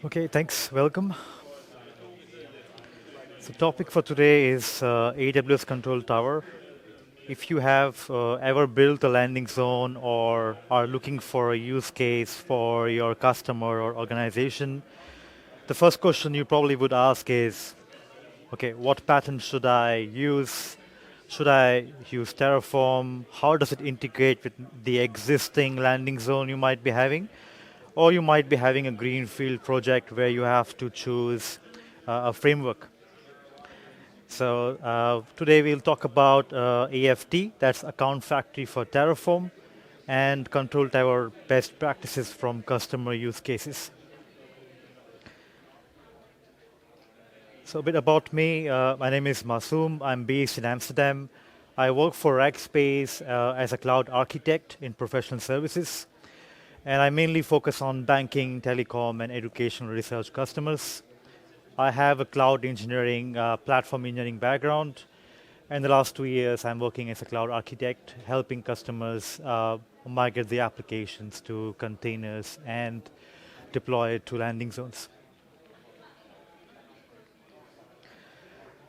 Okay, thanks. Welcome. So topic for today is AWS Control Tower. If you have ever built a landing zone or are looking for a use case for your customer or organization, the first question you probably would ask is, okay, what pattern should I use? Should I use Terraform? How does it integrate with the existing landing zone you might be having? Or you might be having a greenfield project where you have to choose a framework. So today we'll talk about AFT, that's Account Factory for Terraform, and ControlTower best practices from customer use cases. So a bit about me. My name is Masoom. I'm based in Amsterdam. I work for Rackspace as a cloud architect in professional services. And I mainly focus on banking, telecom, and educational research customers. I have a cloud engineering, platform engineering background. And the last 2 years, I'm working as a cloud architect, helping customers migrate the applications to containers and deploy it to landing zones.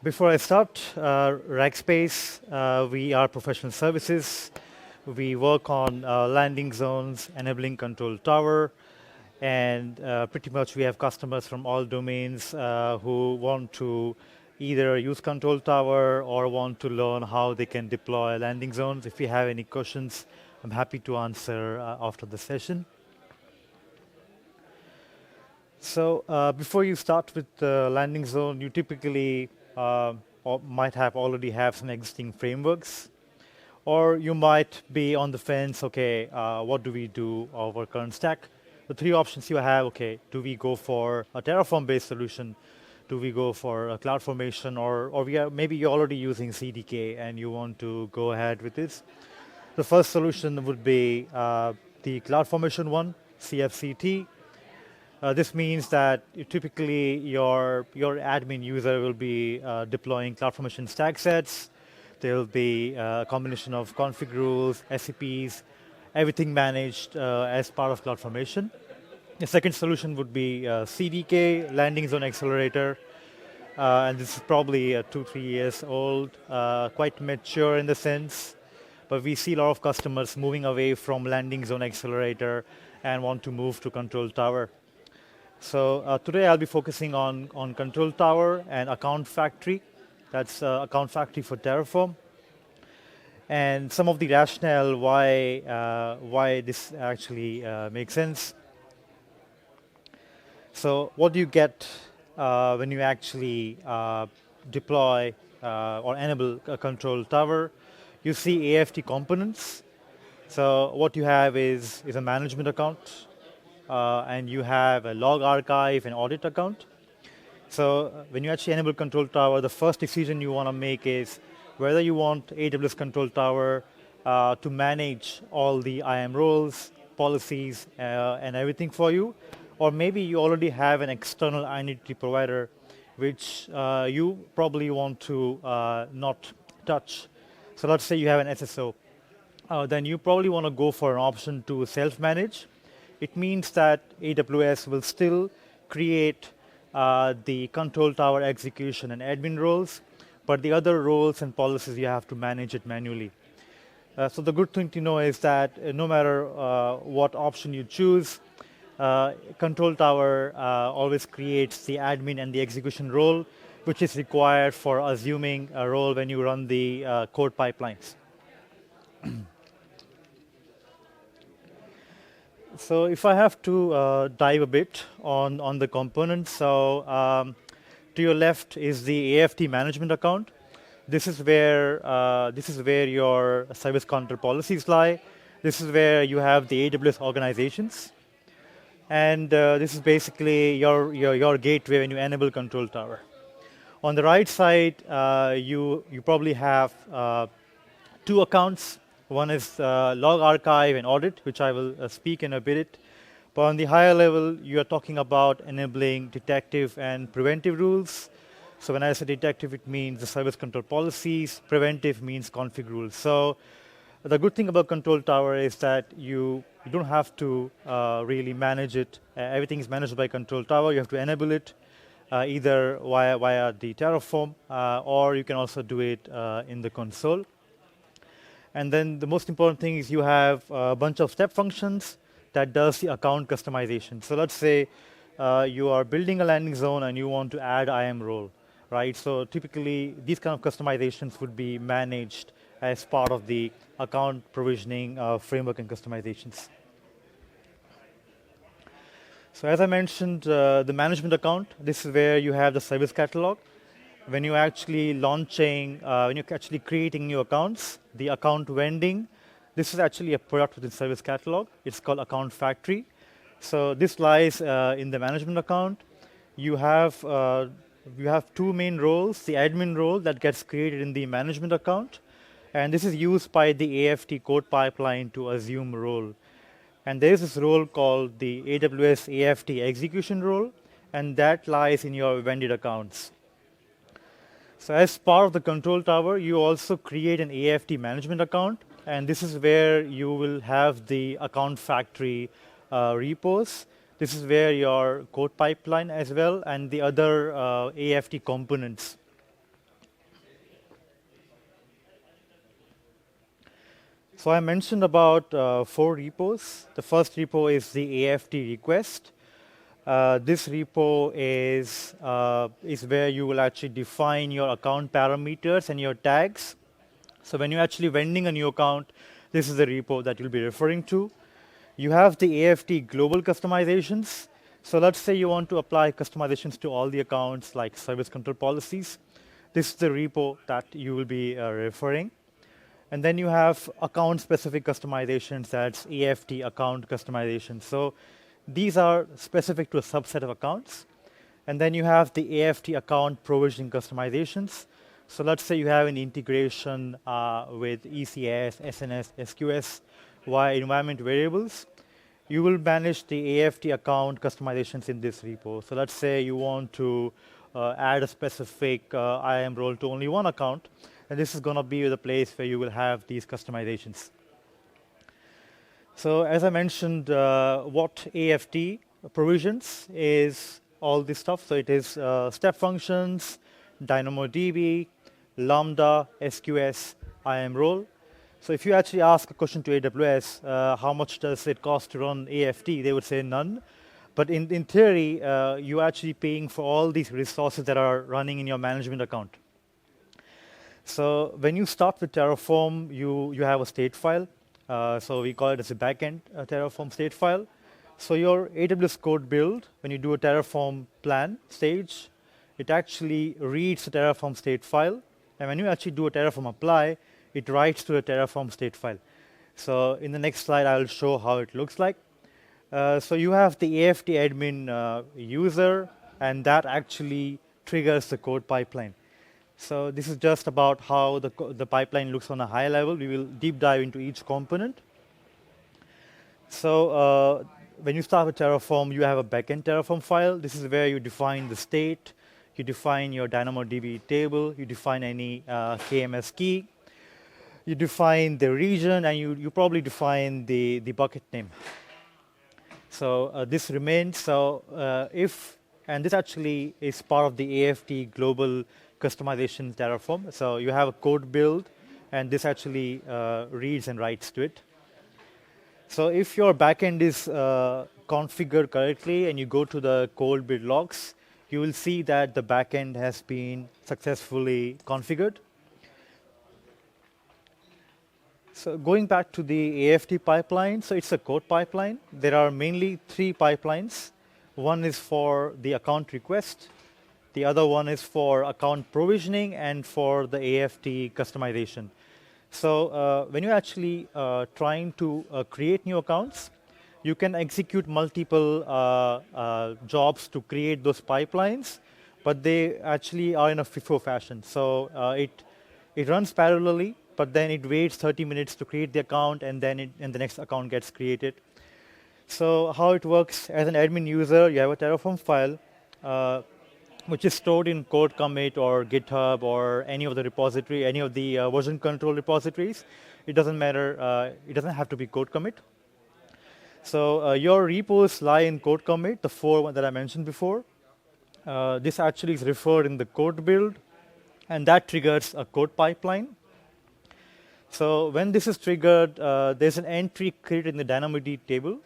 Before I start, Rackspace, we are professional services. We work on landing zones, enabling Control Tower, and pretty much we have customers from all domains who want to either use Control Tower or want to learn how they can deploy landing zones. If you have any questions, I'm happy to answer after the session. So before you start with the landing zone, you typically or might have already have some existing frameworks. Or you might be on the fence, okay, what do we do of our current stack? The three options you have, okay, do we go for a Terraform-based solution? Do we go for a CloudFormation? Or maybe you're already using CDK and you want to go ahead with this? The first solution would be the CloudFormation one, CFCT. This means that typically your admin user will be deploying CloudFormation stack sets. There will be a combination of config rules, SCPs, everything managed as part of CloudFormation. The second solution would be CDK, Landing Zone Accelerator. And this is probably 2-3 years old, quite mature in the sense. But we see a lot of customers moving away from Landing Zone Accelerator and want to move to Control Tower. So today I'll be focusing on Control Tower and Account Factory. That's Account Factory for Terraform. And some of the rationale why this actually makes sense. So what do you get when you actually deploy or enable a Control Tower? You see AFT components. So what you have is a management account, and you have a log archive and audit account. So when you actually enable Control Tower, the first decision you want to make is whether you want AWS Control Tower to manage all the IAM roles, policies, and everything for you. Or maybe you already have an external identity provider which you probably want to not touch. So let's say you have an SSO. Then you probably want to go for an option to self-manage. It means that AWS will still create the Control Tower execution and admin roles, but the other roles and policies you have to manage it manually. So the good thing to know is that no matter what option you choose, Control Tower always creates the admin and the execution role, which is required for assuming a role when you run the code pipelines. So if I have to dive a bit on the components, so to your left is the AFT management account. This is where your service control policies lie. This is where you have the AWS organizations, and this is basically your gateway when you enable Control Tower. On the right side, you probably have two accounts. One is log archive and audit, which I will speak in a bit. But on the higher level, you are talking about enabling detective and preventive rules. So when I say detective, it means the service control policies. Preventive means config rules. So The good thing about ControlTower is that you don't have to really manage it. Everything is managed by ControlTower. You have to enable it either via the Terraform, or you can also do it in the console. And then the most important thing is you have a bunch of step functions that does the account customization. So let's say you are building a landing zone and you want to add IAM role, right? So typically these kind of customizations would be managed as part of the account provisioning framework and customizations. So as I mentioned, the management account, this is where you have the service catalog. When you're actually launching, when you're actually creating new accounts, the account vending, this is actually a product within service catalog. It's called Account Factory. So this lies in the management account. You have two main roles, the admin role that gets created in the management account, and this is used by the AFT CodePipeline to assume role. And there is this role called the AWS AFT execution role, and that lies in your vended accounts. So as part of the ControlTower, you also create an AFT management account, and this is where you will have the Account Factory repos. This is where your CodePipeline as well, and the other AFT components. So I mentioned about 4 repos. The first repo is the AFT request. This repo is where you will actually define your account parameters and your tags. So when you're actually vending a new account, this is the repo that you'll be referring to. You have the AFT global customizations. So let's say you want to apply customizations to all the accounts like service control policies. This is the repo that you will be referring. And then you have account-specific customizations, that's AFT account customization. So these are specific to a subset of accounts. And then you have the AFT account provisioning customizations. So let's say you have an integration with ECS, SNS, SQS via environment variables. You will manage the AFT account customizations in this repo. So let's say you want to add a specific IAM role to only one account. And this is going to be the place where you will have these customizations. So as I mentioned, what AFT provisions is all this stuff. So it is step functions, DynamoDB, Lambda, SQS, IAM role. So if you actually ask a question to AWS, how much does it cost to run AFT, they would say none. But in theory, you're actually paying for all these resources that are running in your management account. So when you start with Terraform, you have a state file. So we call it as a backend Terraform state file. So your AWS code build, when you do a Terraform plan stage, it actually reads the Terraform state file. And when you actually do a Terraform apply, it writes to the Terraform state file. So in the next slide, I'll show how it looks like. So you have the AFT admin user, and that actually triggers the code pipeline. So this is just about how the pipeline looks on a high level. We will deep dive into each component. So when you start with Terraform, you have a backend Terraform file. This is where you define the state, you define your DynamoDB table, you define any KMS key, you define the region, and you probably define the bucket name. So this remains. So and this actually is part of the AFT global customization Terraform. So you have a code build, and this actually reads and writes to it. So if your backend is configured correctly and you go to the code build logs, you will see that the backend has been successfully configured. So going back to the AFT pipeline, so it's a code pipeline. There are mainly 3 pipelines. One is for the account request. The other one is for account provisioning and for the AFT customization. So when you're actually trying to create new accounts, you can execute multiple jobs to create those pipelines, but they actually are in a FIFO fashion. So it runs parallelly, but then it waits 30 minutes to create the account, and then the next account gets created. So how it works, as an admin user, you have a Terraform file, which is stored in code commit or GitHub or any of the repository, any of the version control repositories. It doesn't matter. It doesn't have to be code commit. So your repos lie in code commit, the 4 that I mentioned before. This actually is referred in the code build, and that triggers a code pipeline. So when this is triggered, there's an entry created in the DynamoD table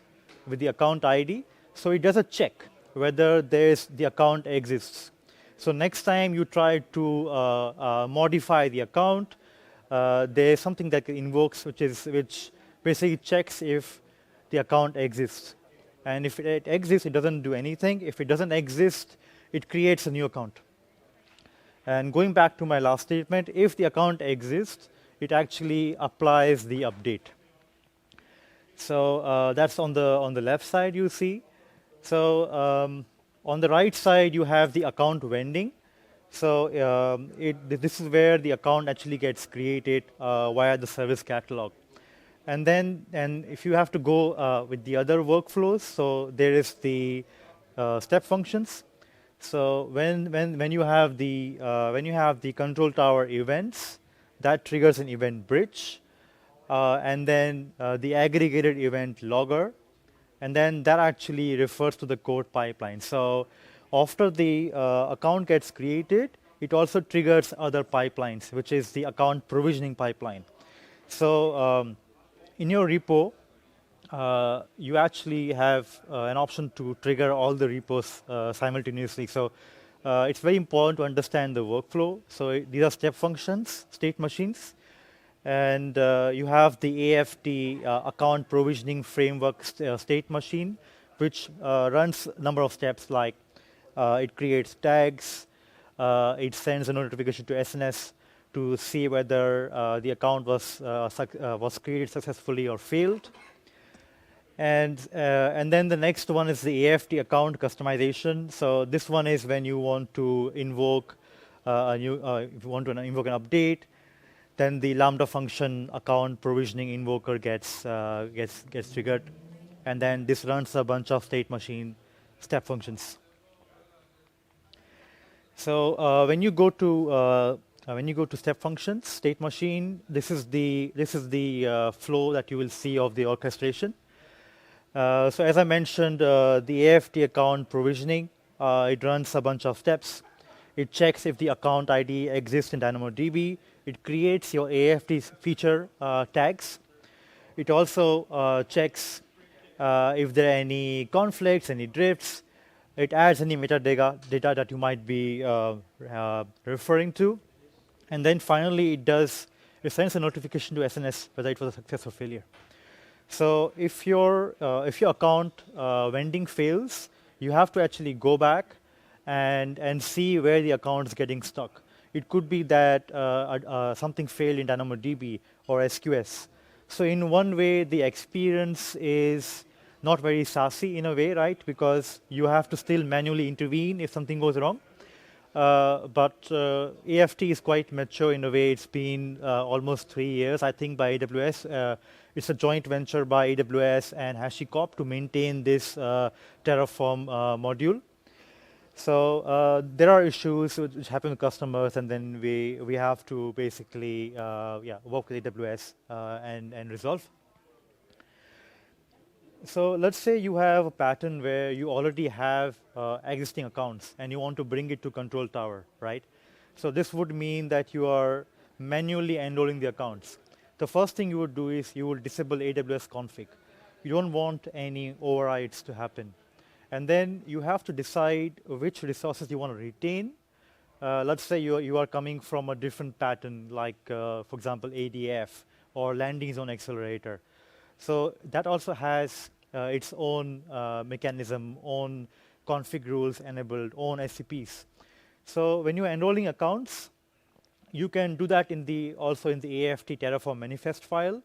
with the account ID. So it does a check whether the account exists. So next time you try to modify the account, there's something that invokes, which basically checks if the account exists. And if it exists, it doesn't do anything. If it doesn't exist, it creates a new account. And going back to my last statement, if the account exists, it actually applies the update. So that's on the left side you see. So on the right side, you have the account vending. So this is where the account actually gets created via the service catalog. And if you have to go with the other workflows, so there is the step functions. So when you have the ControlTower events, that triggers an event bridge, and then the aggregated event logger, and then that actually refers to the code pipeline. So after the account gets created, it also triggers other pipelines, which is the account provisioning pipeline. So in your repo, you actually have an option to trigger all the repos simultaneously. So it's very important to understand the workflow. So these are step functions, state machines. And you have the AFT account provisioning framework state machine, which runs a number of steps like it creates tags, it sends a notification to SNS to see whether the account was created successfully or failed. And then the next one is the AFT account customization. So this one is when you want to invoke if you want to invoke an update, then the Lambda function account provisioning invoker gets triggered, and then this runs a bunch of state machine step functions. So when you go to step functions, state machine, this is the flow that you will see of the orchestration. So as I mentioned, the AFT account provisioning, it runs a bunch of steps. It checks if the account ID exists in DynamoDB. It creates your AFT feature tags. It also checks if there are any conflicts, any drifts. It adds any metadata that you might be referring to. And then finally, it sends a notification to SNS whether it was a success or failure. So if your account vending fails, you have to actually go back and see where the account is getting stuck. It could be that something failed in DynamoDB or SQS. So in one way, the experience is not very SASE in a way, right? Because you have to still manually intervene if something goes wrong. But AFT is quite mature in a way. It's been almost 3 years, I think, by AWS. It's a joint venture by AWS and HashiCorp to maintain this Terraform module. So there are issues which happen with customers, and then we have to basically work with AWS and resolve. So let's say you have a pattern where you already have existing accounts and you want to bring it to ControlTower, right? So this would mean that you are manually enrolling the accounts. The first thing you would do is you will disable AWS config. You don't want any overrides to happen. And then you have to decide which resources you want to retain. Let's say you are coming from a different pattern, like, for example, ADF or Landing Zone Accelerator. So that also has its own mechanism, own config rules enabled, own SCPs. So when you're enrolling accounts, you can do that also in the AFT Terraform manifest file.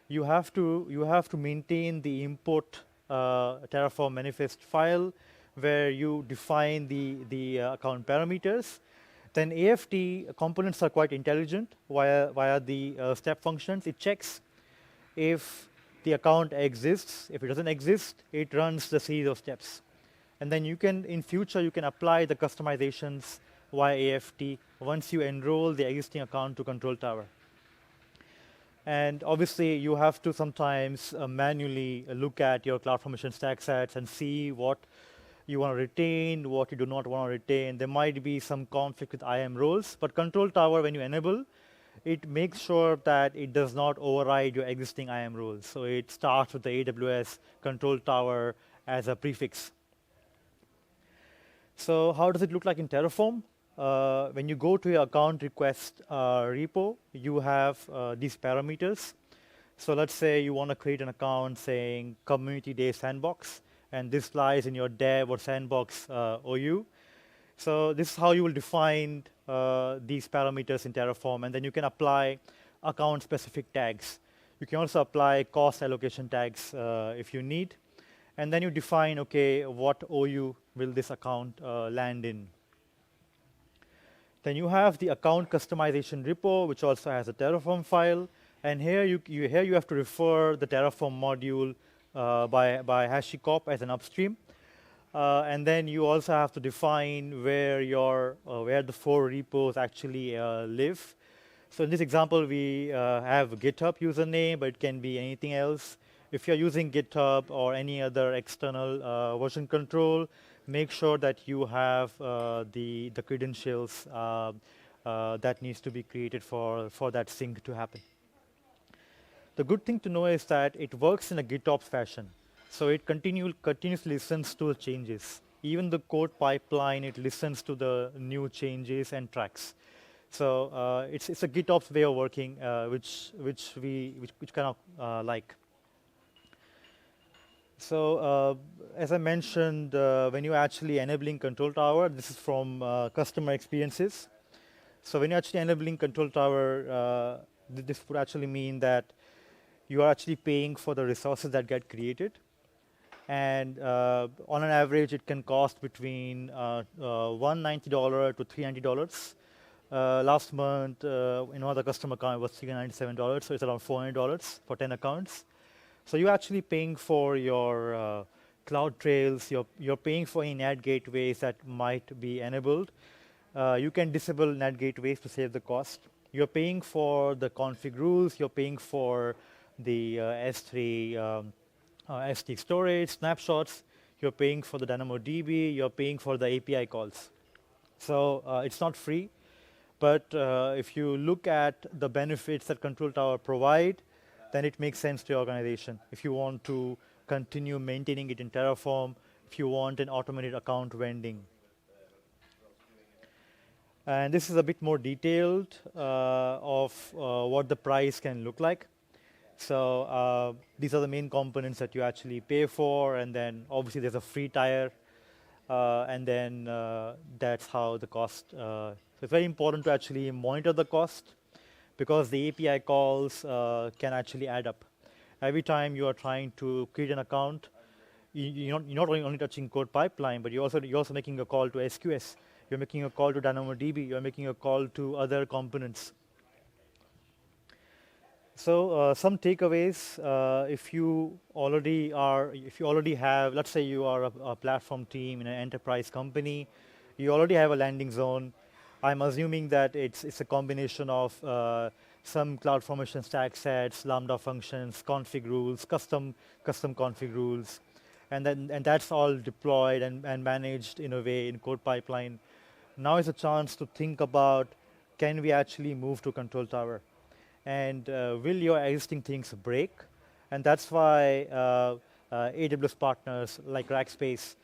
You have to maintain the import Terraform manifest file where you define the account parameters. Then AFT components are quite intelligent via the step functions. It checks if the account exists. If it doesn't exist, it runs the series of steps. And then in future, you can apply the customizations via AFT once you enroll the existing account to ControlTower. And obviously, you have to sometimes manually look at your CloudFormation stack sets and see what you want to retain, what you do not want to retain. There might be some conflict with IAM roles, but Control Tower, when you enable, it makes sure that it does not override your existing IAM roles. So it starts with the AWS Control Tower as a prefix. So how does it look like in Terraform? When you go to your account request repo, you have these parameters. So let's say you want to create an account saying community day sandbox, and this lies in your dev or sandbox OU. So this is how you will define these parameters in Terraform, and then you can apply account-specific tags. You can also apply cost allocation tags if you need. And then you define, okay, what OU will this account land in. Then you have the account customization repo, which also has a Terraform file. And here you have to refer the Terraform module by HashiCorp as an upstream. And then you also have to define where where the 4 repos actually live. So in this example, we have a GitHub username, but it can be anything else. If you're using GitHub or any other external version control, make sure that you have the credentials that needs to be created for that sync to happen. The good thing to know is that it works in a GitOps fashion. So it continuously listens to the changes. Even the code pipeline, it listens to the new changes and tracks. So it's a GitOps way of working, which kind of like. So as I mentioned, when you're actually enabling Control Tower, this is from customer experiences. So when you're actually enabling Control Tower, this would actually mean that you are actually paying for the resources that get created. And on an average, it can cost between $190 to $390. Last month, the customer account was $397, so it's around $400 for 10 accounts. So you're actually paying for your cloud trails, you're paying for any NAT gateways that might be enabled. You can disable NAT gateways to save the cost. You're paying for the config rules, you're paying for the S3 S3 storage, snapshots, you're paying for the DynamoDB, you're paying for the API calls. So it's not free, but if you look at the benefits that Control Tower provide, then it makes sense to your organization. If you want to continue maintaining it in Terraform, if you want an automated account vending. And this is a bit more detailed of what the price can look like. So these are the main components that you actually pay for, and then obviously there's a free tier, and then that's how the cost. So it's very important to actually monitor the cost, because the API calls can actually add up. Every time you are trying to create an account, you're not only touching CodePipeline, but you're also making a call to SQS. You're making a call to DynamoDB. You're making a call to other components. So some takeaways, if you already have, let's say you are a platform team in an enterprise company, you already have a landing zone. I'm assuming that it's a combination of some CloudFormation stack sets, Lambda functions, config rules, custom config rules, and that's all deployed and managed in a way in CodePipeline. Now is a chance to think about, can we actually move to Control Tower? And will your existing things break? And that's why AWS partners like Rackspace,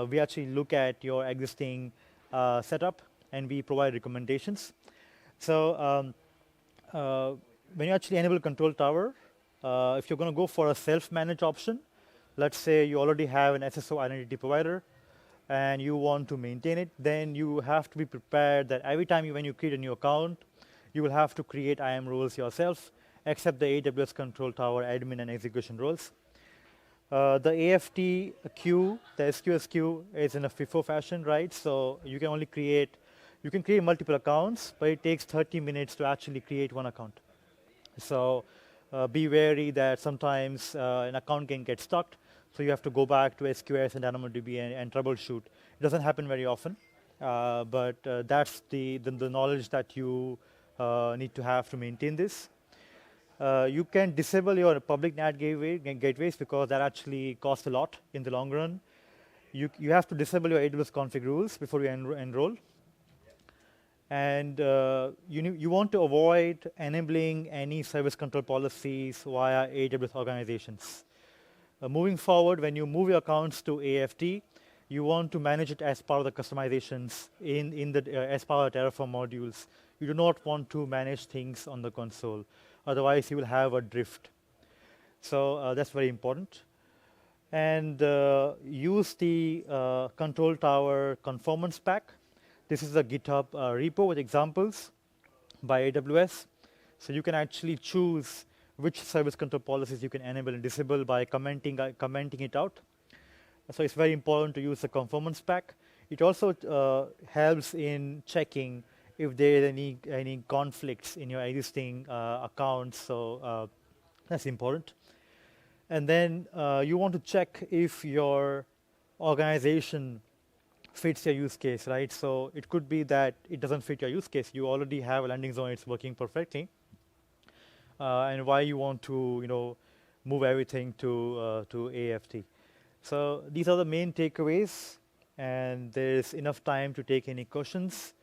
we actually look at your existing setup and we provide recommendations. So when you actually enable Control Tower, if you're going to go for a self-managed option, let's say you already have an SSO identity provider and you want to maintain it, then you have to be prepared that every time when you create a new account, you will have to create IAM roles yourself, except the AWS Control Tower admin and execution roles. The AFT queue, the SQS queue, is in a FIFO fashion, right? So you can create multiple accounts, but it takes 30 minutes to actually create one account. So be wary that sometimes an account can get stuck, so you have to go back to SQS and DynamoDB and troubleshoot. It doesn't happen very often, but that's the knowledge that you need to have to maintain this. You can disable your public NAT gateways because that actually costs a lot in the long run. You have to disable your AWS config rules before you enroll. And you want to avoid enabling any service control policies via AWS organizations. Moving forward, when you move your accounts to AFT, you want to manage it as part of the customizations as part of the Terraform modules. You do not want to manage things on the console. Otherwise, you will have a drift. So that's very important. And use the ControlTower conformance pack. This is a GitHub repo with examples by AWS. So you can actually choose which service control policies you can enable and disable by commenting it out. So it's very important to use the conformance pack. It also helps in checking if there are any conflicts in your existing accounts. So that's important. And then you want to check if your organization fits your use case, right? So it could be that it doesn't fit your use case. You already have a landing zone; it's working perfectly. And why you want to, move everything to AFT. So these are the main takeaways, and there's enough time to take any questions.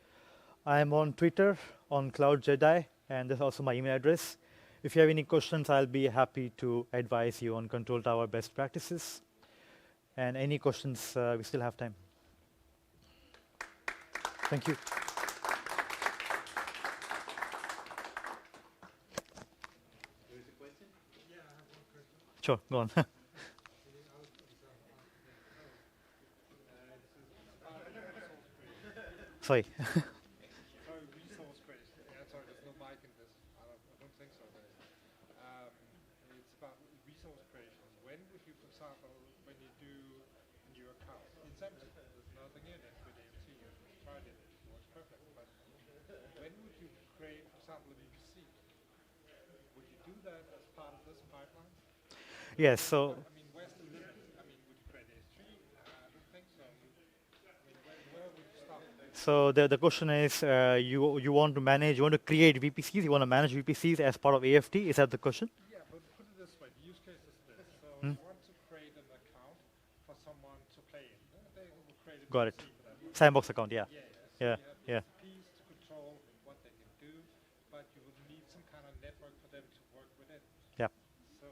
I'm on Twitter, on Cloud Jedi, and there's also my email address. If you have any questions, I'll be happy to advise you on ControlTower best practices. And any questions, we still have time. Thank you. Sure, go on. Sorry. Sorry, resource creation. Yeah, sorry, there's no mic in this. I don't think so. It's about resource creation. When would you, for example, when you do a new account, it's empty. There's nothing in it with AFT. You tried it. It works perfect. But when would you create, for example, a VPC? Would you do that as part of this pipeline? Yes, so I mean, where's the limit? I mean, would you create AFT? I don't think so. I mean, where would you start? so the question is, you want to create VPCs, you want to manage VPCs as part of AFT. Is that the question? Yeah, but put it this way, the use case is this. So you want to create an account for someone to play in. They will create a Got it. VPC for that. Sandbox account, yeah. Yeah, Yeah, so yeah. you have VPCs to control what they can do, but you will need some kind of network for them to work with it. Yeah. So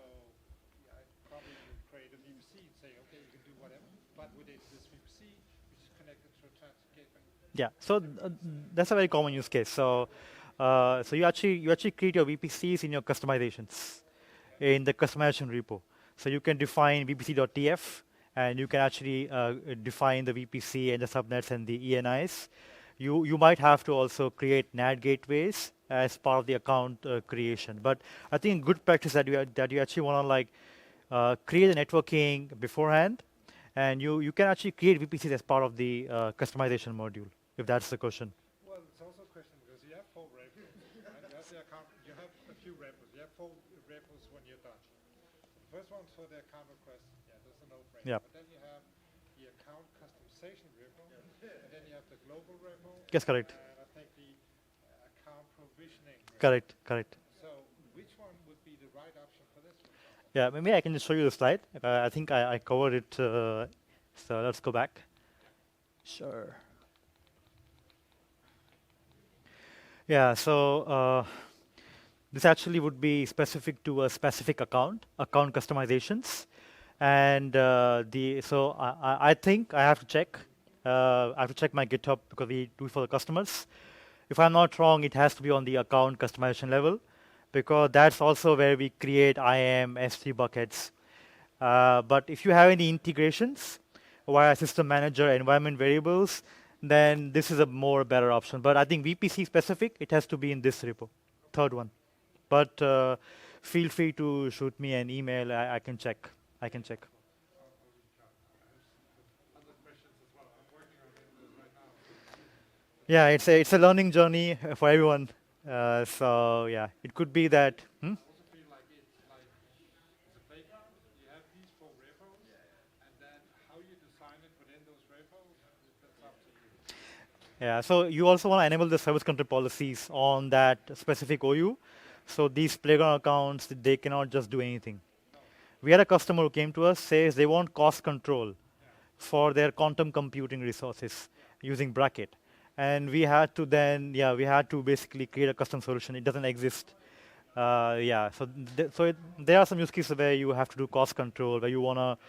yeah, I probably would create a VPC and say, okay, you can do whatever, but with this VPC, which is connected to a traffic gateway. Yeah, so that's a very common use case. So, so you actually create your VPCs in your customizations, in the customization repo. So you can define vpc.tf, and you can actually define the VPC and the subnets and the ENIs. You might have to also create NAT gateways as part of the account creation. But I think good practice that you actually want to create the networking beforehand, and you can actually create VPCs as part of the customization module, if that's the question. Well, it's also a question because you have 4 repos, right? You have the account, you have a few repos. You have 4 repos when you're done. The first one's for the account request. Yeah, that's a no-brainer. Yeah. But then you have the account customization repo, and then you have the global repo. Yes, correct. And I think the account provisioning repo. Correct. So which one would be the right option for this one? Yeah, maybe I can just show you the slide. I think I covered it. So let's go back. Sure. Yeah, so this actually would be specific to a specific account customizations. And so I think I have to check. I have to check my GitHub because we do it for the customers. If I'm not wrong, it has to be on the account customization level, because that's also where we create IAM S3 buckets. But if you have any integrations via system manager environment variables, then this is a better option. But I think VPC specific, it has to be in this repo, third one. But feel free to shoot me an email. I can check. Other questions as well. I'm working on it right now. Yeah, it's a learning journey for everyone. So yeah, it could be that. I also feel like it's a playground. You have these 4 repos, and then how you design it within those repos, that's up to you. Yeah, so you also want to enable the service control policies on that specific OU. So these playground accounts, they cannot just do anything. We had a customer who came to us, says they want cost control for their quantum computing resources using Bracket. And we had to then, we had to basically create a custom solution. It doesn't exist. There are some use cases where you have to do cost control, where you want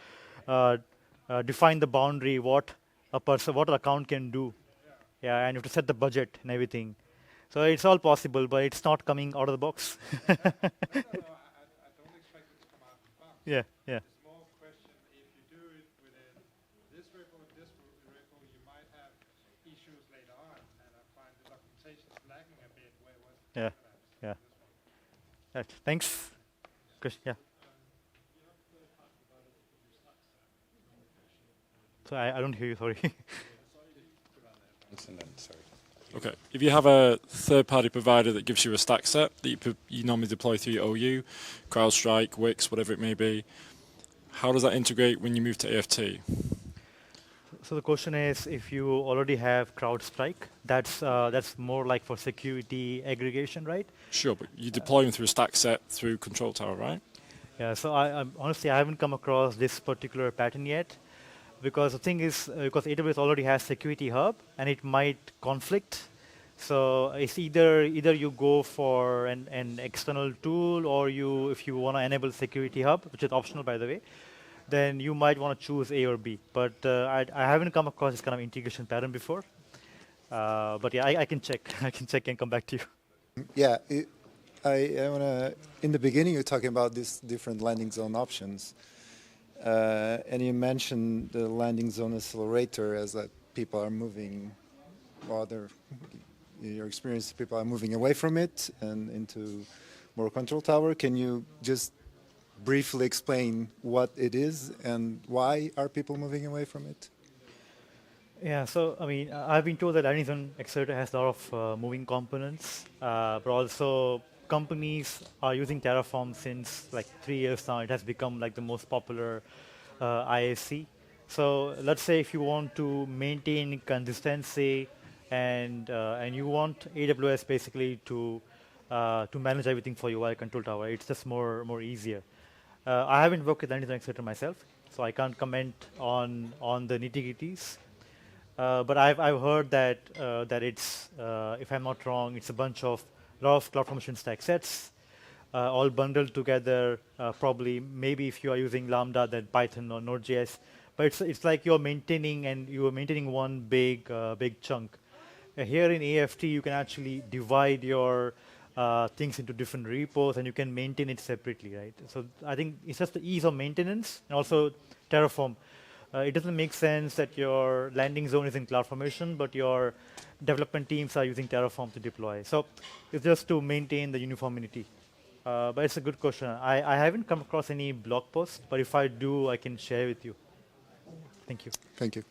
to define the boundary, what what an account can do. Yeah, and you have to set the budget and everything. So it's all possible, but it's not coming out of the box. No, I don't expect it to come out of the box. Yeah, yeah. It's more a question if you do it within this repo, you might have issues later on, and I find the documentation is lagging a bit where it was Yeah, yeah. Right. Thanks. Yeah. So I don't hear you, sorry. Okay. If you have a third-party provider that gives you a stack set that you normally deploy through your OU, CrowdStrike, Wix, whatever it may be, how does that integrate when you move to AFT? So the question is, if you already have CrowdStrike, that's more like for security aggregation, right? Sure, but you deploy them through a stack set through ControlTower, right? Yeah. So honestly, I haven't come across this particular pattern yet, because the thing is, because AWS already has Security Hub, and it might conflict. So it's either you go for an external tool, or if you want to enable Security Hub, which is optional, by the way, then you might want to choose A or B. But I haven't come across this kind of integration pattern before. But yeah, I can check. I can check and come back to you. Yeah, I want to, in the beginning you're talking about these different landing zone options. And you mentioned the landing zone accelerator as that people are moving, your experience, people are moving away from it and into more ControlTower. Can you just briefly explain what it is and why are people moving away from it? Yeah, so I mean, I've been told that Landing Zone Accelerator has a lot of moving components, but also companies are using Terraform since like 3 years now. It has become like the most popular IAC. So let's say if you want to maintain consistency and you want AWS basically to manage everything for you via ControlTower, it's just more easier. I haven't worked with Landing Zone Accelerator myself, so I can't comment on the nitty-gritties. But I've heard that it's, if I'm not wrong, it's a lot of CloudFormation stack sets, all bundled together. Probably, maybe if you are using Lambda, then Python or Node.js. But it's like you're maintaining one big chunk. Here in AFT, you can actually divide your things into different repos, and you can maintain it separately, right? So I think it's just the ease of maintenance, and also Terraform. It doesn't make sense that your landing zone is in CloudFormation, but your development teams are using Terraform to deploy. So it's just to maintain the uniformity. But it's a good question. I haven't come across any blog post, but if I do, I can share with you. Thank you. Thank you.